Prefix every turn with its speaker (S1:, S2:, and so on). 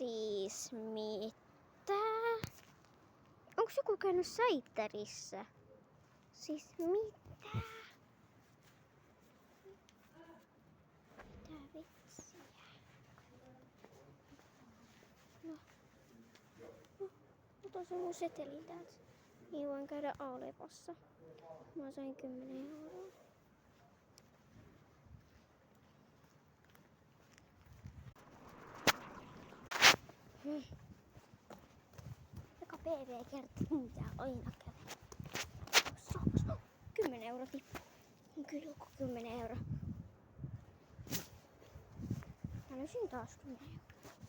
S1: Siis mitä? Onks joku käynyt Säittärissä? Siis mitä? Mitä vitsiä? No. Ota se mun seteli täältä. Niin voin käydä Alepassa. Mä sain 10 €. Joka PV kertoo mitä aina käy. 10 € tippuu. On kyllä joku 10 €. Mä löysin taas 10 €.